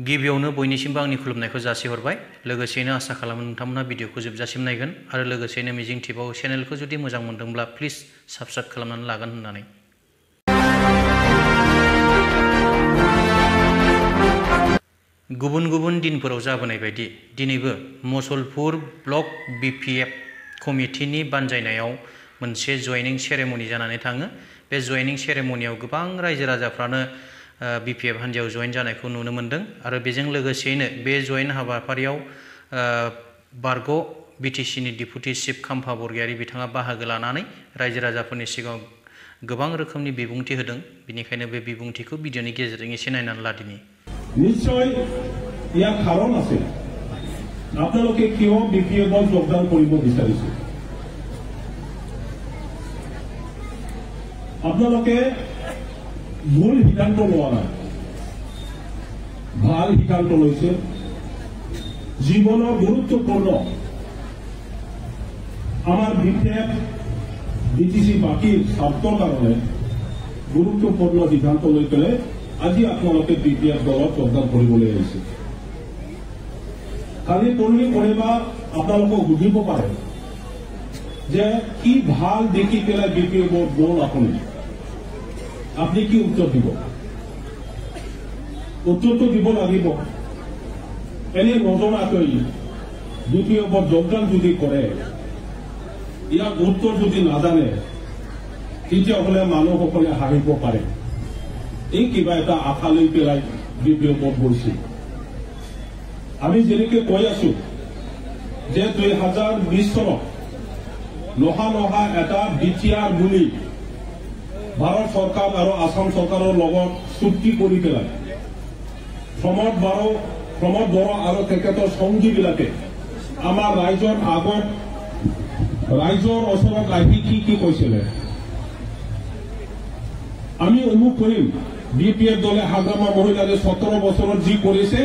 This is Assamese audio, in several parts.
गिबियावनो बयनिसिमबो आंनि खुलुमनायखौ जासिहरबाय। लोगोसेनो आसा खालामो नोंथांमोना भिडिअखौ जोबजासिम नायगोन आरो लोगोसेनो मिजिंथिबावो चेनेलखौ जुदि मोजां मोनदोंब्ला प्लिज साबस्क्राइब खालामनानै लागोन होननानै। गुबुन गुबुन दिनफोराव जाबोनाय बायदि दिनैबो मसलपुर ब्लक बिपिएफ कमिटिनि बानजायनायाव मोनसे जयनिं सेरेमनि जानानै थाङो। बे जयनिं सेरेमनियाव गोबां रायजो राजाफ्रानो बिपिएफ हान्जायाव जयेन जानायखौ नुनो मोन्दों आरो बेजों लोगोसेयैनो बे जयेन हाबाफारियाव बारग' बिटिसिनि डिपुटि चिफ खाम्फा बरगयारी बिथाङा बाहागो लानानै रायजो राजाफोरनि सिगाङाव गोबां रोखोमनि बिबुंथि होदों। बिनिखायनो बे बिबुंथिखौ भिडिअनि गेजेरजों एसे नायनानै लादिनि। নিশ্চয় ইয়াৰ কাৰণ আছে আপোনালোকে কিয় বিপিএফত যোগদান কৰিব বিচাৰিছে। আপোনালোকে ভুল সিদ্ধান্ত লোৱা নাই, ভাল সিদ্ধান্ত লৈছে। জীৱনৰ গুৰুত্বপূৰ্ণ আমাৰ বিপিএফ বিটিচি বাকীৰ স্বাৰ্থৰ কাৰণে গুৰুত্বপূৰ্ণ সিদ্ধান্ত লৈ পেলাই আজি আপোনালোকে বিপিএফ দলত যোগদান কৰিবলৈ আহিছে। কালি পৰহি কোনোবা আপোনালোকক সুধিব পাৰে যে কি ভাল দেখি পেলাই বিপিএফত গ'ল আপুনি কি উত্তৰ দিব? উত্তৰটো দিব লাগিব। এনে নজনাকৈ বিপিএফত যোগদান যদি কৰে, ইয়াৰ উত্তৰ যদি নাজানে, তেতিয়াহ'লে মানুহসকলে হাৰিব পাৰে। এই কিবা এটা আশা লৈ পেলাই বিপিএফত গৈছিল। আমি যেনেকে কৈ আছো যে 2020 চনত নহা এটা বিটিআৰ বুলি ভাৰত চৰকাৰ আৰু আসাম চৰকাৰৰ লগত চুক্তি কৰি পেলাই প্ৰমোদ বড়ো আৰু তেখেতৰ সংগীবিলাকে আমাৰ ৰাইজৰ আগত ৰাইজৰ ওচৰত আহি কি কৈছিলে, আমি অমুক কৰিম। বিপিএফ দলে হাগ্ৰামা মহিলাৰে 17 বছৰত যি কৰিছে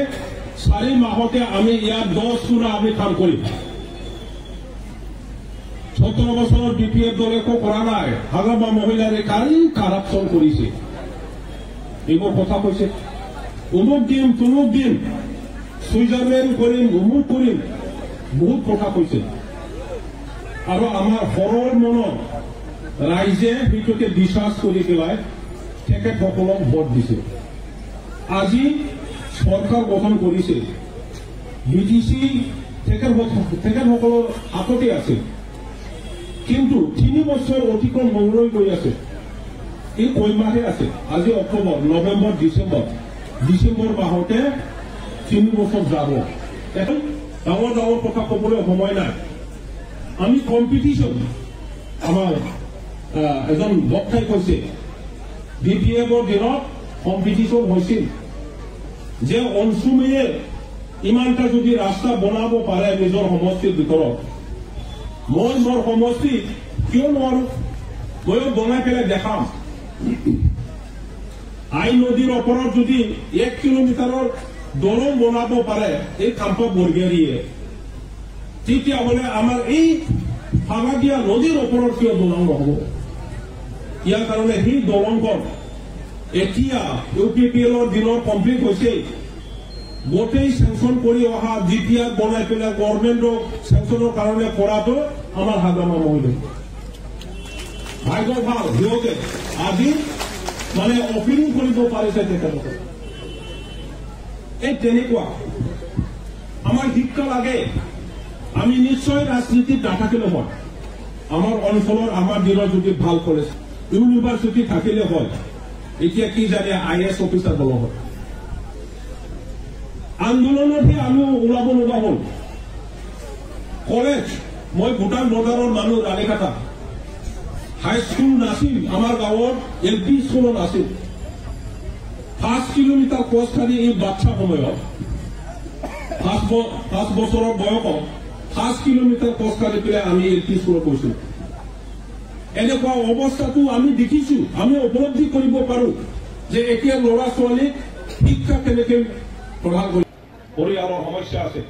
4 মাহতে আমি ইয়াত 10 গুণা আমি কাম কৰিম। 17 বছৰত বিপিএফ দলে একো কৰা নাই। হাগ্ৰামা মহিলাৰে কাৰাপশ্যন কৰিছে, এইবোৰ কথা কৈছে। অমুক দিম তমুক দিম, ছুইজাৰলেণ্ড কৰিম, অমুক কৰিম, বহুত কথা কৈছে। আৰু আমাৰ সৰল মনত ৰাইজে সেইটোকে বিশ্বাস কৰি পেলাই তেখেতসকলক ভোট দিছে। আজি চৰকাৰ গঠন কৰিছে, বিটিচি তেখেতসকলৰ হাততে আছে, কিন্তু 3 বছৰ অতিক্ৰম হ'বলৈ গৈ আছে। এই কৈমাহে আছে, আজি অক্টোবৰ, নৱেম্বৰ, ডিচেম্বৰ মাহতে 3 বছৰ যাব। ডাঙৰ ডাঙৰ কথা ক'বলৈ সময় নাই। আমি কম্পিটিশ্যন, আমাৰ এজন বক্তাই কৈছে বিপিএফৰ দিনত কম্পিটিশ্যন হৈছিল যে অনসুমে ইমানটা যদি ৰাস্তা বনাব পাৰে নিজৰ সমষ্টিৰ ভিতৰত, মই মোৰ সমষ্টি কিয় নোৱাৰো? ময়ো বনাই পেলাই দেখাম। আই নদীৰ ওপৰত যদি 1 কিলোমিটাৰৰ দলং বনাব পাৰে এই খাম্পা বৰগয়াৰীয়ে, তেতিয়াহ'লে আমাৰ এই ফাগাদিয়া নদীৰ ওপৰত কিয় দলং নহ'ব? ইয়াৰ কাৰণে সেই দলংখন এতিয়া ইউপিপিএলৰ দিনত কমপ্লিট হৈছে। গোটেই চেংচন কৰি অহা জিপিআৰ বনাই পেলাই গভৰ্ণমেণ্টক চেংচনৰ কাৰণে কৰাটো আমাৰ হাগ্ৰামা মহিলা ভাগ্য ভাল। সিহঁতে আজি মানে অপিনিং কৰিব পাৰিছে তেখেতলোকে। এই তেনেকুৱা আমাৰ শিক্ষা লাগে। আমি নিশ্চয় ৰাজনীতিত নাথাকিলে হয়, আমাৰ অঞ্চলৰ আমাৰ দিনত যদি ভাল কলেজ ইউনিভাৰ্চিটি থাকিলে হয়, এতিয়া কি জানে IAS অফিচাৰ হ'ব হয়। আন্দোলনতহে আমি ওলাব লগা হ'ল। কলেজ, মই ভূটান বৰ্ডাৰৰ মানুহ, ৰাণীখাটা হাইস্কুল নাছিল আমাৰ গাঁৱত, LP স্কুলো নাছিল। 5 কিলোমিটাৰ খোজ কাঢ়ি এই বাচ্চা সময়ত 5 বছৰৰ বয়সত 5 কিলোমিটাৰ খোজ কাঢ়ি পেলাই আমি LP স্কুলত গৈছিলো। এনেকুৱা অৱস্থাটো আমি দেখিছো, আমি উপলব্ধি কৰিব পাৰো যে এতিয়া ল'ৰা ছোৱালীক শিক্ষা কেনেকৈ প্ৰদান কৰিব। পৰিয়ালৰ সমস্যা আছে,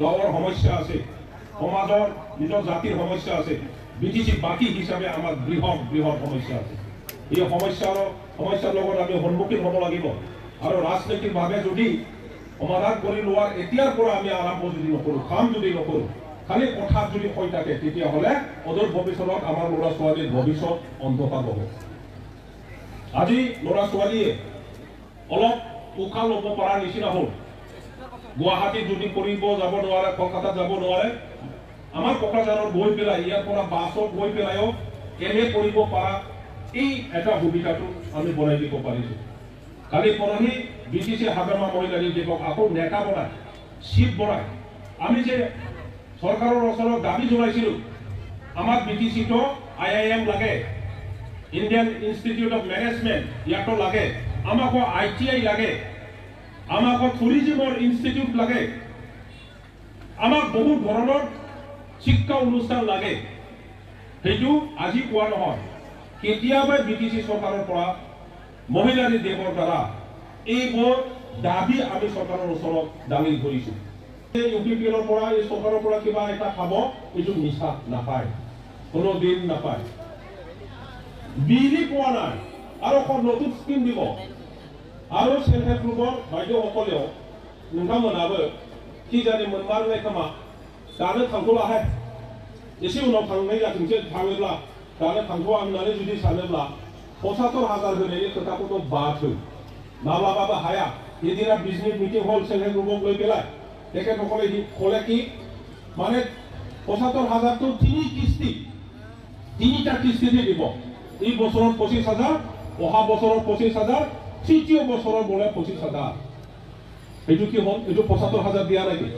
গাঁৱৰ সমস্যা আছে, সমাজৰ নিজৰ জাতিৰ সমস্যা আছে, বিটিচি বাকী হিচাপে আমাৰ বৃহৎ সমস্যা আছে। এই সমস্যাৰ লগত আমি সন্মুখীন হ'ব লাগিব। আৰু ৰাজনৈতিকভাৱে যদি সমাধান কৰি লোৱাৰ এতিয়াৰ পৰা আমি আৰম্ভ যদি নকৰোঁ, কাম যদি নকৰোঁ, খালি কথাত যদি হৈ থাকে, তেতিয়াহ'লে অদূৰ ভৱিষ্যতত আমাৰ ল'ৰা ছোৱালীৰ ভৱিষ্যত অন্ধকাৰ হ'ব। আজি ল'ৰা ছোৱালীয়ে অলপ উশাহ ল'ব পৰা নিচিনা হ'ল। গুৱাহাটীত যদি পঢ়িব যাব নোৱাৰে, কলকাতাত যাব নোৱাৰে, আমাৰ কোকৰাঝাৰত গৈ পেলাই, ইয়াৰ পৰা বাছত গৈ পেলাইও এনে কৰিব পৰা এই এটা সুবিধাটো আমি বনাই দিব পাৰিছোঁ। কালি পৰহি BTC হাগ্ৰামা মহিলাৰী দিৱস আকৌ নেতা বনাই, চিট বনাই, আমি যে চৰকাৰৰ ওচৰত দাবী জনাইছিলোঁ, আমাক BTCটো IIM লাগে, ইণ্ডিয়ান ইনষ্টিটিউট অফ মেনেজমেণ্ট ইয়াতো লাগে, আমাকো ITI লাগে, আমাকো টুৰিজিমৰ ইনষ্টিটিউট লাগে, আমাক বহু ধৰণৰ শিক্ষা অনুষ্ঠান লাগে। সেইটো আজি কোৱা নহয়, কেতিয়াবাই BTC চৰকাৰৰ পৰা মহিলাৰী দেৱৰ দ্বাৰা এইবোৰ দাবী আমি চৰকাৰৰ ওচৰত দাঙি ধৰিছোঁ। UPPLৰ পৰা, এই চৰকাৰৰ পৰা কিবা এটা খাব, এইটো নিচা নাপায়, কোনো দিন নাপায়। বিলি পোৱা নাই আৰু নতুন স্কিম দিব। আৰু সেল্ফ হেল্প গ্ৰুপৰ বাইদেউসকলেও नोंथांमोनाबो কি জানি मोनमारनाय खोमा दानो थांथ'लाहाय, एसे उनाव थांनाय जाथोंसै, थाङोब्ला दानो थांथ'आ होननानै जुदि सानोब्ला 75,000 होनायनि खोथाखौथ' बाथौ माब्लाबाबो हाया। एदिना बिजनेस मिटिं हल सेल्फ हेल्प ग्रुपआव गৈ পেলাই তেখেতসকলে ক'লে কি, মানে 75,000 তো তিনিটা কিস্তিতে দিব। এই বছৰত 25,000, অহা বছৰত 25,000, তৃতীয় বছৰৰ বোলে 25,000। এইটো কি হ'ল? এইটো 75,000 দিয়া নেকি?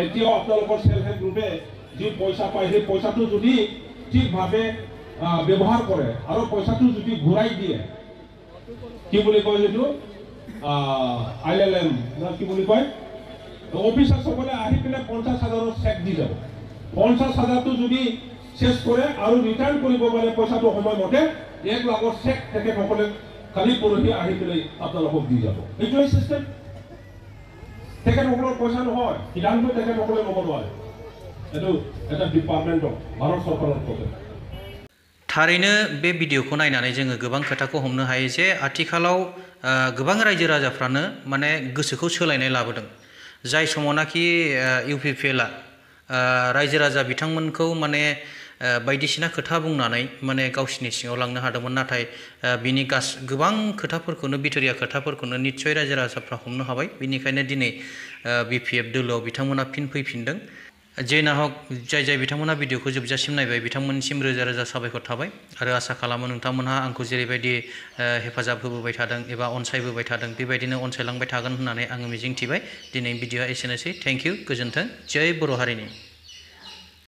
এতিয়াও আপোনালোকৰ সেল্ফ হেল্প গ্ৰুপে যি পইচা পায়, সেই পইচাটো যদি ঠিকভাৱে ব্যৱহাৰ কৰে আৰু পইচাটো যদি ঘূৰাই দিয়ে, কি বুলি কয় এইটো ILM কি বুলি কয়, অফিচাৰসকলে আহি পেলাই 50,000ৰ চেক দি যাব। 50,000টো যদি শেষ কৰে আৰু ৰিটাৰ্ণ কৰিব পাৰে পইচাটো সময়মতে, 1 লাখৰ চেক তেখেতসকলে কালি পৰহি আহি পেলাই আপোনালোকক দি যাব। এইটোৱেই চিষ্টেম। তেখেতসকলৰ পইচা নহয়, সিদ্ধান্ত তেখেতসকলে ল'ব নোৱাৰে। এইটো এটা ডিপাৰ্টমেণ্টৰ ভাৰত চৰকাৰৰ প্ৰজেক্ট। थारैनो बे भिडिअखौ नायनानै जोङो गोबां खोथाखौ हमनो हायो जे आथिखालाव गोबां रायजो राजाफ्रानो माने गोसोखौ सोलायनाय लाबोदों। जाय समावनाखि UPPLआ रायजो राजा बिथांमोनखौ माने बायदिसिना खोथा बुंनानै माने गावसिनि सिङाव लांनो हादोंमोन, नाथाय बिनि गोबां खोथाफोरखौनो, बिथोरिया खोथाफोरखौनो निस्सय रायजो राजाफ्रा हमनो हाबाय। बिनिखायनो दिनै BPF दोलोआव बिथांमोना फिन फैफिनदों। जेना हक जाय बिथांमोना भिडिअखौ जोबजासिम नायबाय, बिथांमोननिसिम रोजा रोजा साबायखर थाबाय आरो आसा खालामो नोंथांमोनहा आंखौ जेरैबायदि हेफाजाब होबोबाय थादों एबा अनसायबोबाय थादों, बेबायदिनो अनसायलांबाय थागोन होननानै आङो मिजिंथिबाय। दिनै भिडिअआ एसेनोसै। थेंक इउ, गोजोन्थों, जय बर' हारिनि।